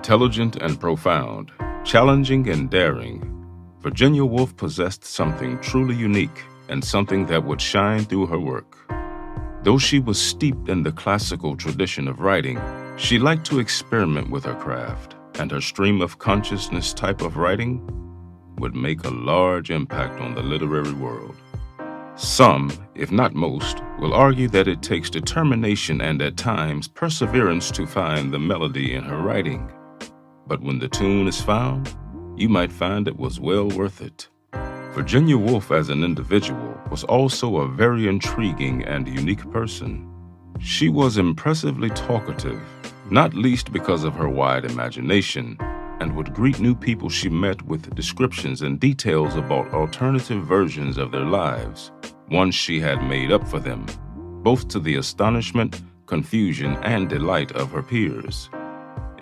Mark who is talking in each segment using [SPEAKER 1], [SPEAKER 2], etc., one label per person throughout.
[SPEAKER 1] Intelligent and profound, challenging and daring, Virginia Woolf possessed something truly unique and something that would shine through her work. Though she was steeped in the classical tradition of writing, she liked to experiment with her craft, and her stream of consciousness type of writing would make a large impact on the literary world. Some, if not most, will argue that it takes determination and at times perseverance to find the melody in her writing. But when the tune is found, you might find it was well worth it. Virginia Woolf as an individual was also a very intriguing and unique person. She was impressively talkative, not least because of her wide imagination, and would greet new people she met with descriptions and details about alternative versions of their lives, ones she had made up for them, both to the astonishment, confusion, and delight of her peers.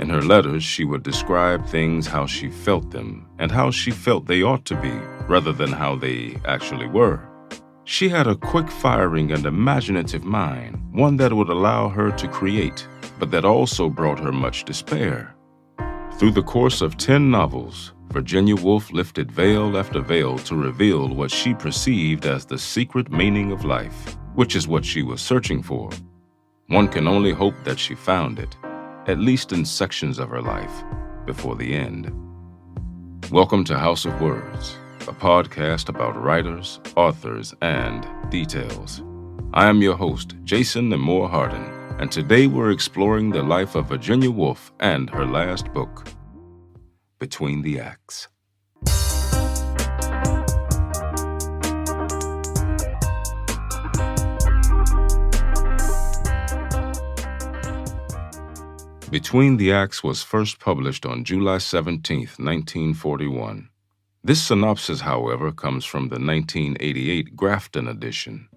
[SPEAKER 1] In her letters, she would describe things how she felt them and how she felt they ought to be, rather than how they actually were. She had a quick-firing and imaginative mind, one that would allow her to create, but that also brought her much despair. Through the course of 10 novels, Virginia Woolf lifted veil after veil to reveal what she perceived as the secret meaning of life, which is what she was searching for. One can only hope that she found it, at least in sections of her life, before the end. Welcome to House of Words, a podcast about writers, authors, and details. I am your host, Jason Nemore Hardin, and today we're exploring the life of Virginia Woolf and her last book, Between the Acts. Between the Acts was first published on July 17, 1941. This synopsis, however, comes from the 1988 Grafton edition.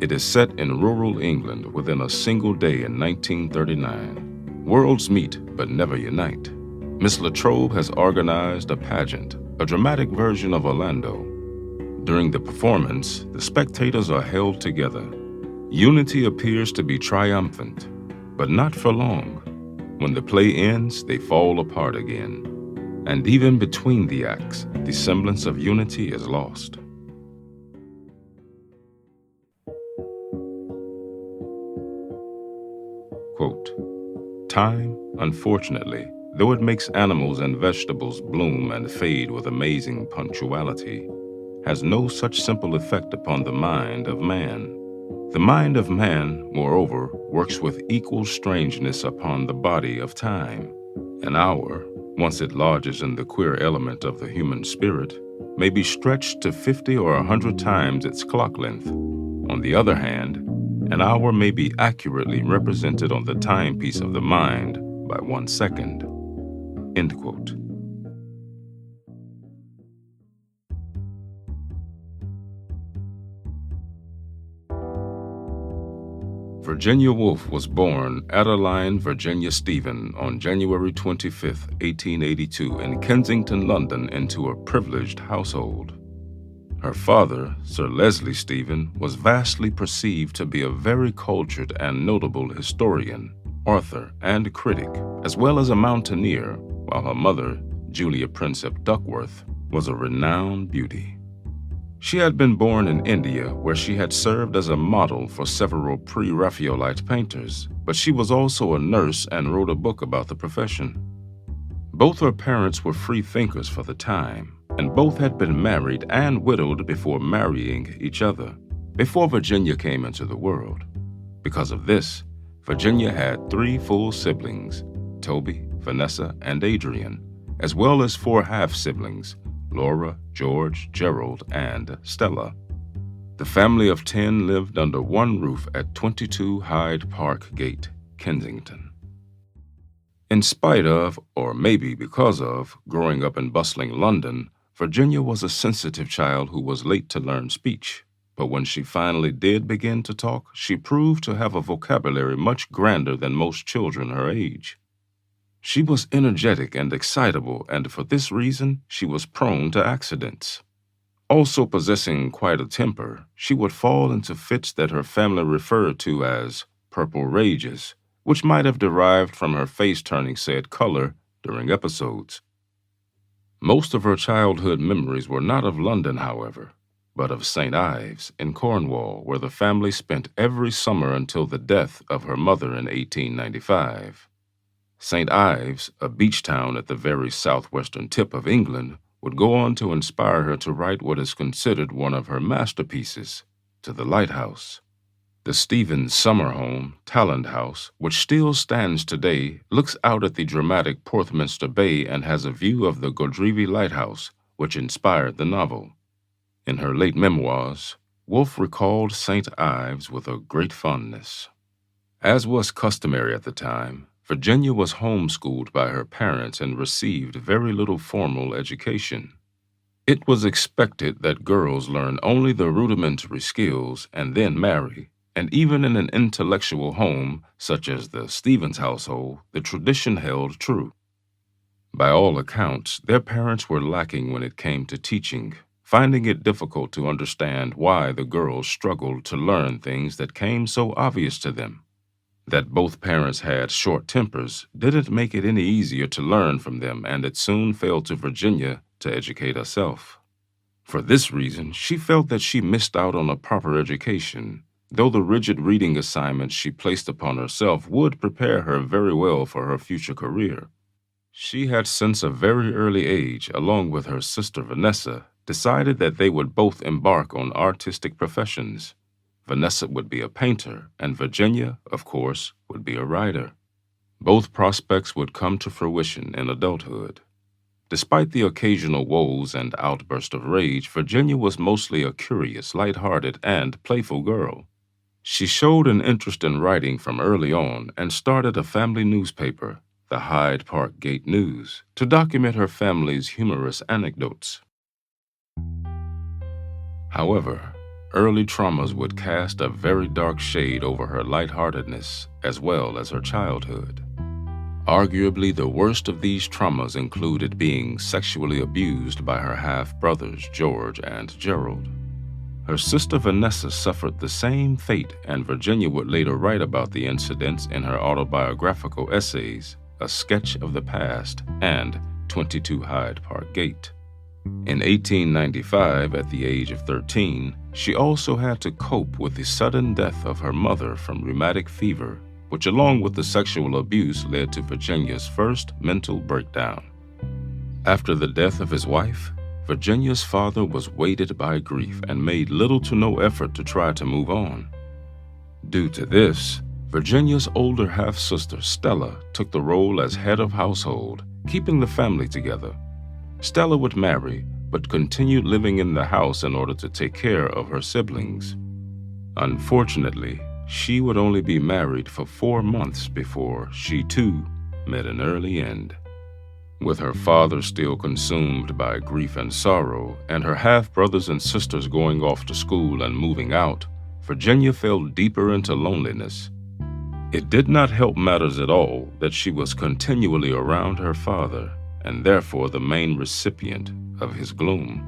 [SPEAKER 1] It is set in rural England within a single day in 1939. Worlds meet but never unite. Miss Latrobe has organized a pageant, a dramatic version of Orlando. During the performance, the spectators are held together. Unity appears to be triumphant, but not for long. When the play ends, they fall apart again. And even between the acts, the semblance of unity is lost. Quote, "Time, unfortunately, though it makes animals and vegetables bloom and fade with amazing punctuality, has no such simple effect upon the mind of man. The mind of man, moreover, works with equal strangeness upon the body of time. An hour, once it lodges in the queer element of the human spirit, may be stretched to 50 or 100 times its clock length. On the other hand, an hour may be accurately represented on the timepiece of the mind by 1 second." End quote. Virginia Woolf was born Adeline Virginia Stephen on January 25, 1882 in Kensington, London, into a privileged household. Her father, Sir Leslie Stephen, was vastly perceived to be a very cultured and notable historian, author, and critic, as well as a mountaineer, while her mother, Julia Prinsep Duckworth, was a renowned beauty. She had been born in India, where she had served as a model for several pre-Raphaelite painters, but she was also a nurse and wrote a book about the profession. Both her parents were free thinkers for the time, and both had been married and widowed before marrying each other, before Virginia came into the world. Because of this, Virginia had 3 full siblings, Toby, Vanessa, and Adrian, as well as 4 half-siblings, Laura, George, Gerald, and Stella. The family of 10 lived under one roof at 22 Hyde Park Gate, Kensington. In spite of, or maybe because of, growing up in bustling London, Virginia was a sensitive child who was late to learn speech. But when she finally did begin to talk, she proved to have a vocabulary much grander than most children her age. She was energetic and excitable, and for this reason, she was prone to accidents. Also possessing quite a temper, she would fall into fits that her family referred to as purple rages, which might have derived from her face turning said color during episodes. Most of her childhood memories were not of London, however, but of St. Ives in Cornwall, where the family spent every summer until the death of her mother in 1895. St. Ives, a beach town at the very southwestern tip of England, would go on to inspire her to write what is considered one of her masterpieces, To the Lighthouse. The Stevens summer home, Talland House, which still stands today, looks out at the dramatic Porthminster Bay and has a view of the Godrevy Lighthouse, which inspired the novel. In her late memoirs, Woolf recalled St. Ives with a great fondness. As was customary at the time, Virginia was homeschooled by her parents and received very little formal education. It was expected that girls learn only the rudimentary skills and then marry, and even in an intellectual home such as the Stevens household, the tradition held true. By all accounts, their parents were lacking when it came to teaching, finding it difficult to understand why the girls struggled to learn things that came so obvious to them. That both parents had short tempers didn't make it any easier to learn from them, and it soon fell to Virginia to educate herself. For this reason, she felt that she missed out on a proper education, though the rigid reading assignments she placed upon herself would prepare her very well for her future career. She had since a very early age, along with her sister Vanessa, decided that they would both embark on artistic professions. Vanessa would be a painter, and Virginia, of course, would be a writer. Both prospects would come to fruition in adulthood. Despite the occasional woes and outburst of rage, Virginia was mostly a curious, light-hearted, and playful girl. She showed an interest in writing from early on and started a family newspaper, the Hyde Park Gate News, to document her family's humorous anecdotes. However, early traumas would cast a very dark shade over her lightheartedness as well as her childhood. Arguably, the worst of these traumas included being sexually abused by her half-brothers, George and Gerald. Her sister Vanessa suffered the same fate, and Virginia would later write about the incidents in her autobiographical essays, A Sketch of the Past and 22 Hyde Park Gate. In 1895, at the age of 13, she also had to cope with the sudden death of her mother from rheumatic fever, which along with the sexual abuse led to Virginia's first mental breakdown. After the death of his wife, Virginia's father was weighted by grief and made little to no effort to try to move on. Due to this, Virginia's older half-sister Stella took the role as head of household, keeping the family together. Stella would marry, but continued living in the house in order to take care of her siblings. Unfortunately, she would only be married for 4 months before she, too, met an early end. With her father still consumed by grief and sorrow, and her half-brothers and sisters going off to school and moving out, Virginia fell deeper into loneliness. It did not help matters at all that she was continually around her father, and therefore the main recipient of his gloom.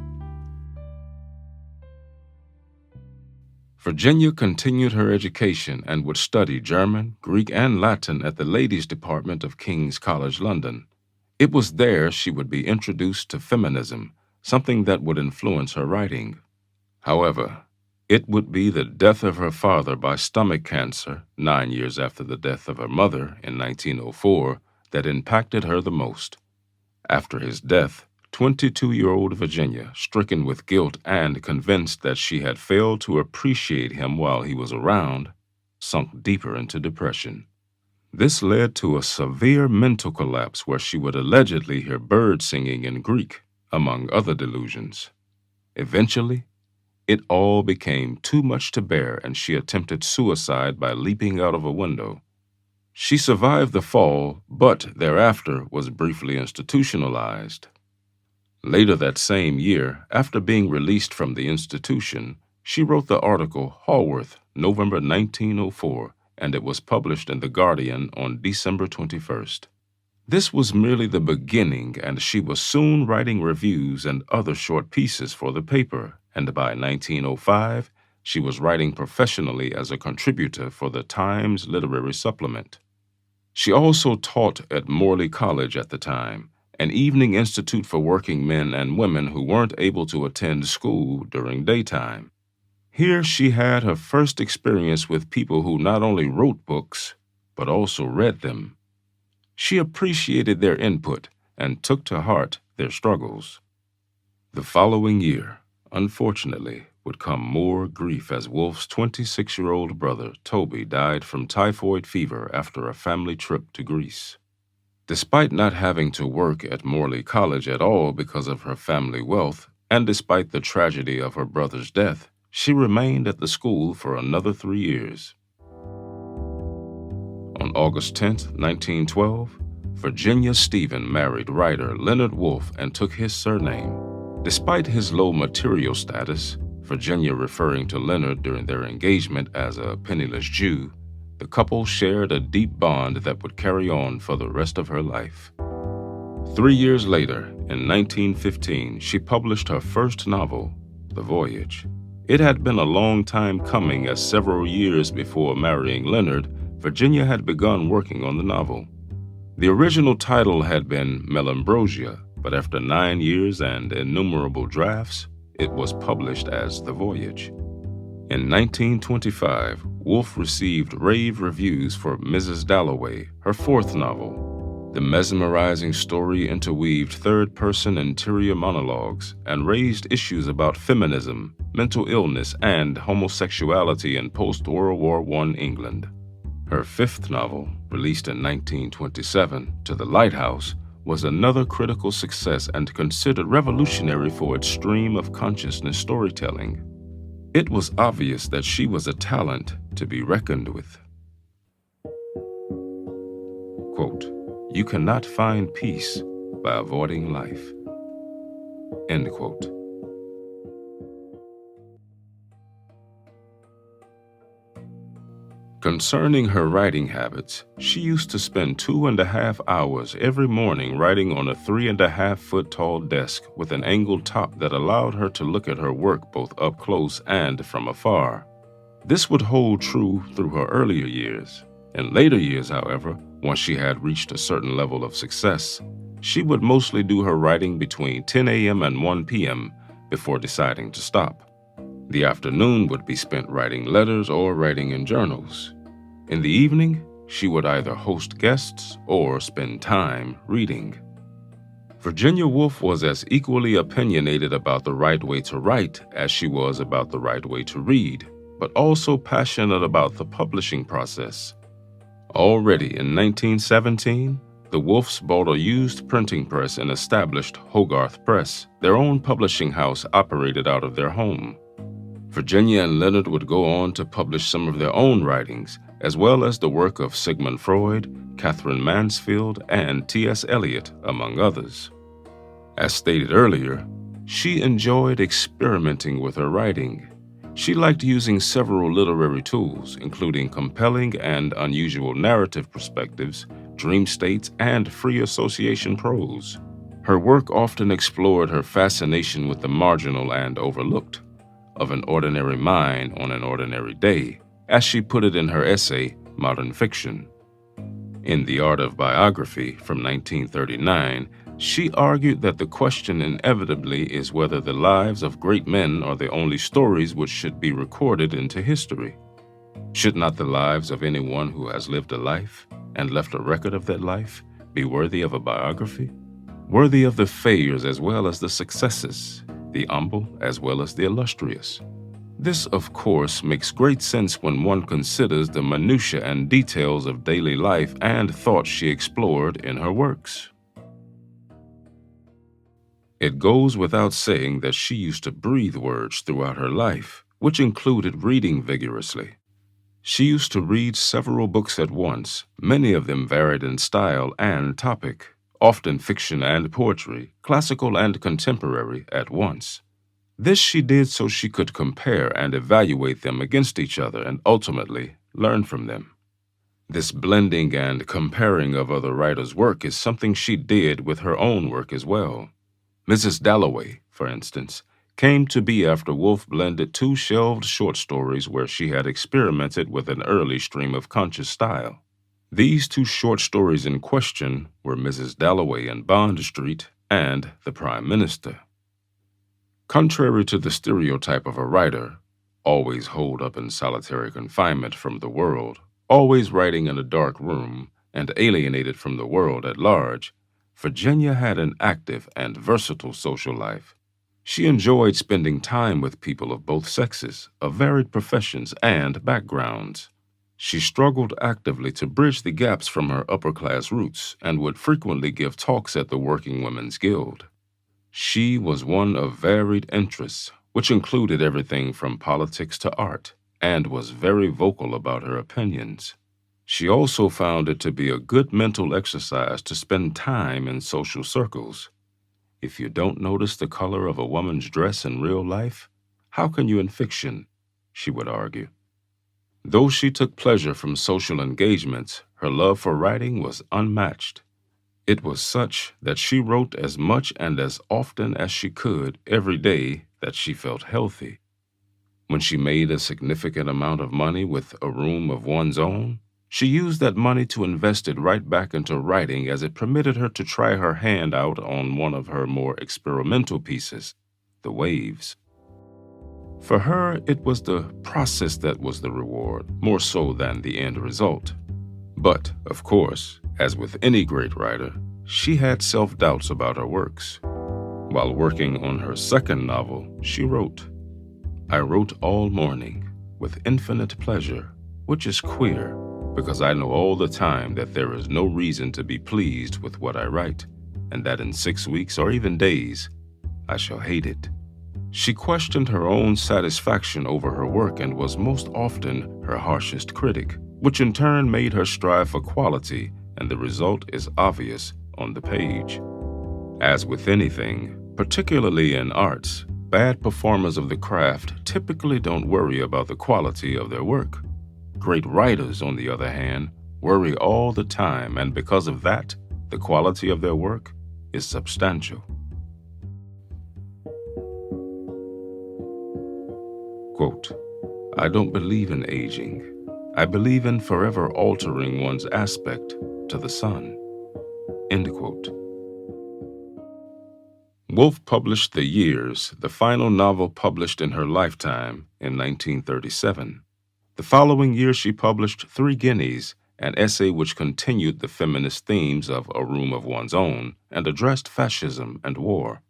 [SPEAKER 1] Virginia continued her education and would study German, Greek, and Latin at the Ladies' Department of King's College London. It was there she would be introduced to feminism, something that would influence her writing. However, it would be the death of her father by stomach cancer 9 years after the death of her mother in 1904 that impacted her the most. After his death, 22-year-old Virginia, stricken with guilt and convinced that she had failed to appreciate him while he was around, sunk deeper into depression. This led to a severe mental collapse where she would allegedly hear birds singing in Greek, among other delusions. Eventually, it all became too much to bear, and she attempted suicide by leaping out of a window. She survived the fall, but thereafter was briefly institutionalized. Later that same year, after being released from the institution, she wrote the article Haworth, November 1904, and it was published in The Guardian on December 21st. This was merely the beginning, and she was soon writing reviews and other short pieces for the paper, and by 1905, she was writing professionally as a contributor for the Times Literary Supplement. She also taught at Morley College at the time, an evening institute for working men and women who weren't able to attend school during daytime. Here she had her first experience with people who not only wrote books, but also read them. She appreciated their input and took to heart their struggles. The following year, unfortunately, would come more grief as Woolf's 26-year-old brother, Toby, died from typhoid fever after a family trip to Greece. Despite not having to work at Morley College at all because of her family wealth, and despite the tragedy of her brother's death, she remained at the school for another 3 years. On August 10, 1912, Virginia Stephen married writer Leonard Woolf and took his surname. Despite his low material status, Virginia referring to Leonard during their engagement as a penniless Jew, the couple shared a deep bond that would carry on for the rest of her life. 3 years later, in 1915, she published her first novel, The Voyage. It had been a long time coming, as several years before marrying Leonard, Virginia had begun working on the novel. The original title had been Melambrosia, but after 9 years and innumerable drafts, it was published as The Voyage. In 1925, Woolf received rave reviews for Mrs. Dalloway, her fourth novel. The mesmerizing story interweaved third-person interior monologues and raised issues about feminism, mental illness, and homosexuality in post-World War I England. Her fifth novel, released in 1927, To the Lighthouse, was another critical success and considered revolutionary for its stream of consciousness storytelling. It was obvious that she was a talent to be reckoned with. Quote, "You cannot find peace by avoiding life." End quote. Concerning her writing habits, she used to spend 2.5 hours every morning writing on a 3.5-foot tall desk with an angled top that allowed her to look at her work both up close and from afar. This would hold true through her earlier years. In later years, however, once she had reached a certain level of success, she would mostly do her writing between 10 a.m. and 1 p.m. before deciding to stop. The afternoon would be spent writing letters or writing in journals. In the evening, she would either host guests or spend time reading. Virginia Woolf was as equally opinionated about the right way to write as she was about the right way to read, but also passionate about the publishing process. Already in 1917, the Woolfs bought a used printing press and established Hogarth Press, their own publishing house operated out of their home. Virginia and Leonard would go on to publish some of their own writings, as well as the work of Sigmund Freud, Catherine Mansfield, and T.S. Eliot, among others. As stated earlier, she enjoyed experimenting with her writing. She liked using several literary tools, including compelling and unusual narrative perspectives, dream states, and free association prose. Her work often explored her fascination with the marginal and overlooked, of an ordinary mind on an ordinary day, as she put it in her essay, Modern Fiction. In The Art of Biography from 1939, she argued that the question inevitably is whether the lives of great men are the only stories which should be recorded into history. Should not the lives of anyone who has lived a life and left a record of that life be worthy of a biography? Worthy of the failures as well as the successes, the humble as well as the illustrious. This, of course, makes great sense when one considers the minutiae and details of daily life and thought she explored in her works. It goes without saying that she used to breathe words throughout her life, which included reading vigorously. She used to read several books at once, many of them varied in style and topic, often fiction and poetry, classical and contemporary at once. This she did so she could compare and evaluate them against each other and ultimately learn from them. This blending and comparing of other writers' work is something she did with her own work as well. Mrs. Dalloway, for instance, came to be after Woolf blended 2 shelved short stories where she had experimented with an early stream of conscious style. These two short stories in question were Mrs. Dalloway in Bond Street and The Prime Minister. Contrary to the stereotype of a writer, always holed up in solitary confinement from the world, always writing in a dark room, and alienated from the world at large, Virginia had an active and versatile social life. She enjoyed spending time with people of both sexes, of varied professions and backgrounds. She struggled actively to bridge the gaps from her upper-class roots and would frequently give talks at the Working Women's Guild. She was one of varied interests, which included everything from politics to art, and was very vocal about her opinions. She also found it to be a good mental exercise to spend time in social circles. If you don't notice the color of a woman's dress in real life, how can you in fiction? She would argue. Though she took pleasure from social engagements, her love for writing was unmatched. It was such that she wrote as much and as often as she could every day that she felt healthy. When she made a significant amount of money with a room of one's own, she used that money to invest it right back into writing as it permitted her to try her hand out on one of her more experimental pieces, The Waves. For her, it was the process that was the reward, more so than the end result. But, of course, as with any great writer, she had self-doubts about her works. While working on her second novel, she wrote, "I wrote all morning, with infinite pleasure, which is queer, because I know all the time that there is no reason to be pleased with what I write, and that in 6 weeks or even days, I shall hate it." She questioned her own satisfaction over her work and was most often her harshest critic, which in turn made her strive for quality, and the result is obvious on the page. As with anything, particularly in arts, bad performers of the craft typically don't worry about the quality of their work. Great writers, on the other hand, worry all the time, and because of that, the quality of their work is substantial. Quote, "I don't believe in aging. I believe in forever altering one's aspect to the sun." End quote. Woolf published The Years, the final novel published in her lifetime, in 1937. The following year she published Three Guineas, an essay which continued the feminist themes of A Room of One's Own and addressed fascism and war.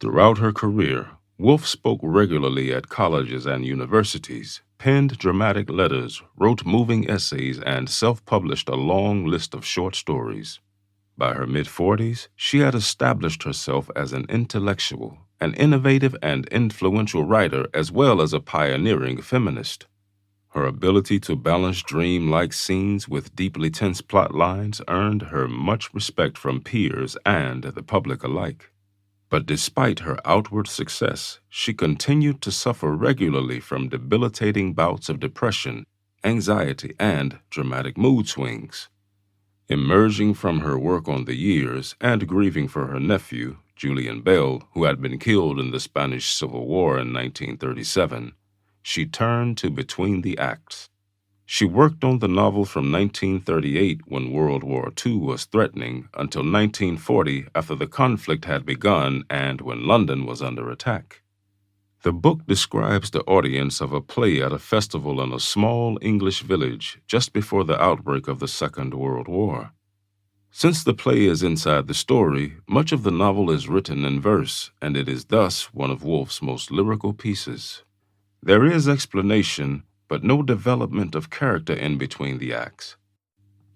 [SPEAKER 1] Throughout her career, Woolf spoke regularly at colleges and universities, penned dramatic letters, wrote moving essays, and self-published a long list of short stories. By her mid-40s, she had established herself as an intellectual, an innovative and influential writer, as well as a pioneering feminist. Her ability to balance dream-like scenes with deeply tense plot lines earned her much respect from peers and the public alike. But despite her outward success, she continued to suffer regularly from debilitating bouts of depression, anxiety, and dramatic mood swings. Emerging from her work on The Years and grieving for her nephew, Julian Bell, who had been killed in the Spanish Civil War in 1937, she turned to Between the Acts. She worked on the novel from 1938 when World War II was threatening until 1940 after the conflict had begun and when London was under attack. The book describes the audience of a play at a festival in a small English village just before the outbreak of the Second World War. Since the play is inside the story, much of the novel is written in verse, and it is thus one of Woolf's most lyrical pieces. There is explanation, but no development of character in between the acts.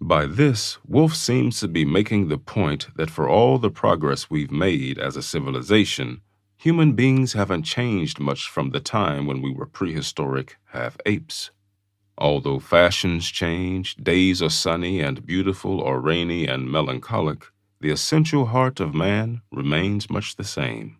[SPEAKER 1] By this, Woolf seems to be making the point that for all the progress we've made as a civilization, human beings haven't changed much from the time when we were prehistoric half-apes. Although fashions change, days are sunny and beautiful or rainy and melancholic, the essential heart of man remains much the same.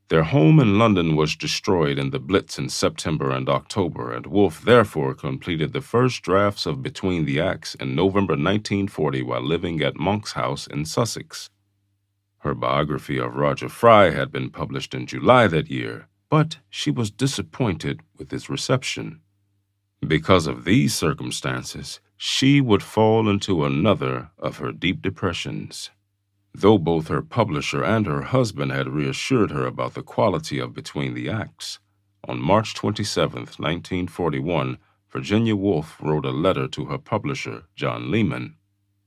[SPEAKER 1] Their home in London was destroyed in the Blitz in September and October, and Woolf therefore completed the first drafts of Between the Acts in November 1940 while living at Monk's House in Sussex. Her biography of Roger Fry had been published in July that year, but she was disappointed with its reception. Because of these circumstances, she would fall into another of her deep depressions. Though both her publisher and her husband had reassured her about the quality of Between the Acts, on March 27, 1941, Virginia Woolf wrote a letter to her publisher, John Lehman.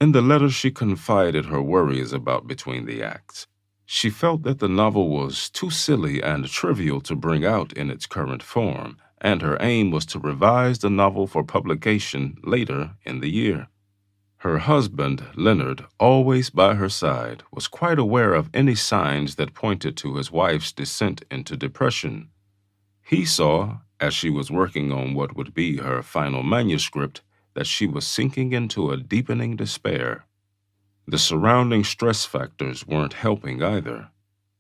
[SPEAKER 1] In the letter, she confided her worries about Between the Acts. She felt that the novel was too silly and trivial to bring out in its current form, and her aim was to revise the novel for publication later in the year. Her husband, Leonard, always by her side, was quite aware of any signs that pointed to his wife's descent into depression. He saw, as she was working on what would be her final manuscript, that she was sinking into a deepening despair. The surrounding stress factors weren't helping either.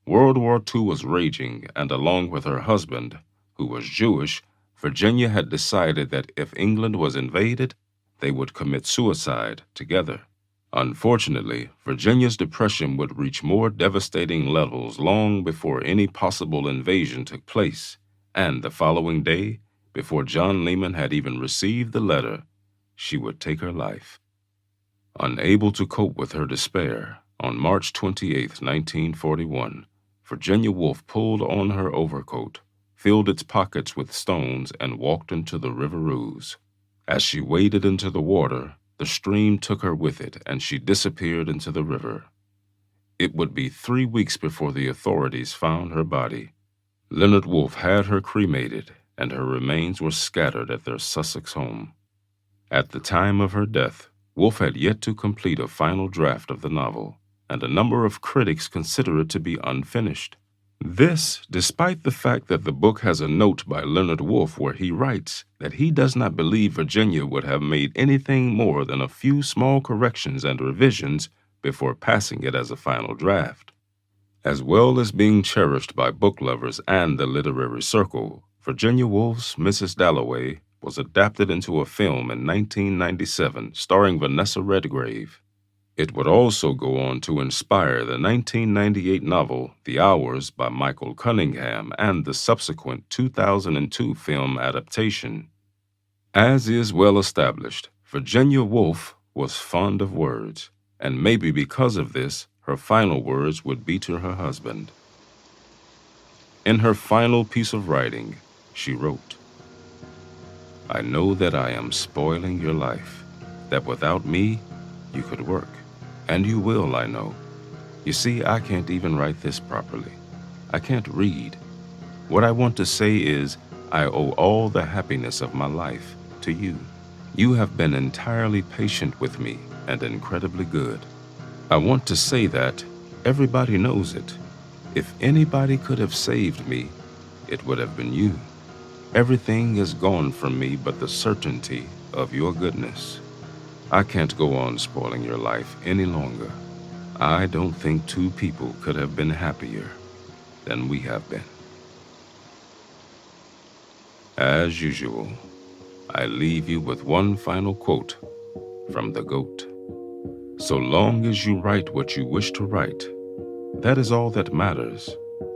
[SPEAKER 1] World War II was raging, and along with her husband, who was Jewish, Virginia had decided that if England was invaded, they would commit suicide together. Unfortunately, Virginia's depression would reach more devastating levels long before any possible invasion took place, and the following day, before John Lehman had even received the letter, she would take her life. Unable to cope with her despair, on March 28, 1941, Virginia Woolf pulled on her overcoat, filled its pockets with stones, and walked into the River Ouse. As she waded into the water, the stream took her with it, and she disappeared into the river. It would be 3 weeks before the authorities found her body. Leonard Woolf had her cremated, and her remains were scattered at their Sussex home. At the time of her death, Woolf had yet to complete a final draft of the novel, and a number of critics consider it to be unfinished. This, despite the fact that the book has a note by Leonard Woolf where he writes that he does not believe Virginia would have made anything more than a few small corrections and revisions before passing it as a final draft. As well as being cherished by book lovers and the literary circle, Virginia Woolf's Mrs. Dalloway was adapted into a film in 1997 starring Vanessa Redgrave. It would also go on to inspire the 1998 novel The Hours by Michael Cunningham and the subsequent 2002 film adaptation. As is well established, Virginia Woolf was fond of words, and maybe because of this, her final words would be to her husband. In her final piece of writing, she wrote, "I know that I am spoiling your life, that without me, you could work. And you will, I know. You see, I can't even write this properly. I can't read. What I want to say is, I owe all the happiness of my life to you. You have been entirely patient with me and incredibly good. I want to say that everybody knows it. If anybody could have saved me, it would have been you. Everything is gone from me but the certainty of your goodness. I can't go on spoiling your life any longer. I don't think two people could have been happier than we have been." As usual, I leave you with one final quote from the GOAT. "So long as you write what you wish to write, that is all that matters,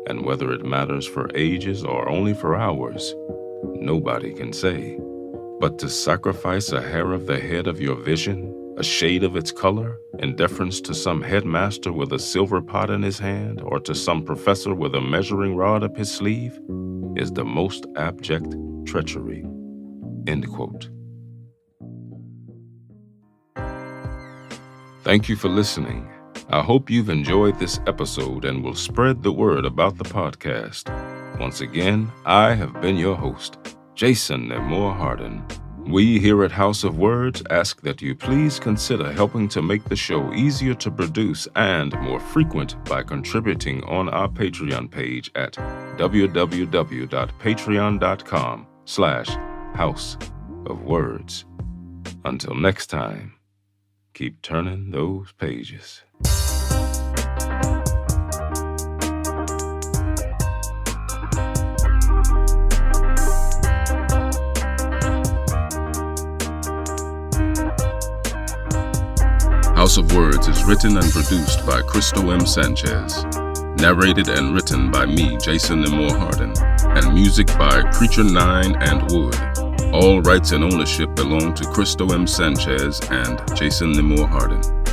[SPEAKER 1] and whether it matters for ages or only for hours, nobody can say. But to sacrifice a hair of the head of your vision, a shade of its color, in deference to some headmaster with a silver pot in his hand or to some professor with a measuring rod up his sleeve, is the most abject treachery." End quote. Thank you for listening. I hope you've enjoyed this episode and will spread the word about the podcast. Once again, I have been your host, Jason Nemore Harden. We here at House of Words ask that you please consider helping to make the show easier to produce and more frequent by contributing on our Patreon page at www.patreon.com/House of Words. Until next time, keep turning those pages. House of Words is written and produced by Crystal M. Sanchez. Narrated and written by me, Jason Nemore Harden. And music by Creature 9 and Wood. All rights and ownership belong to Cristo M. Sanchez and Jason Limor Hardin.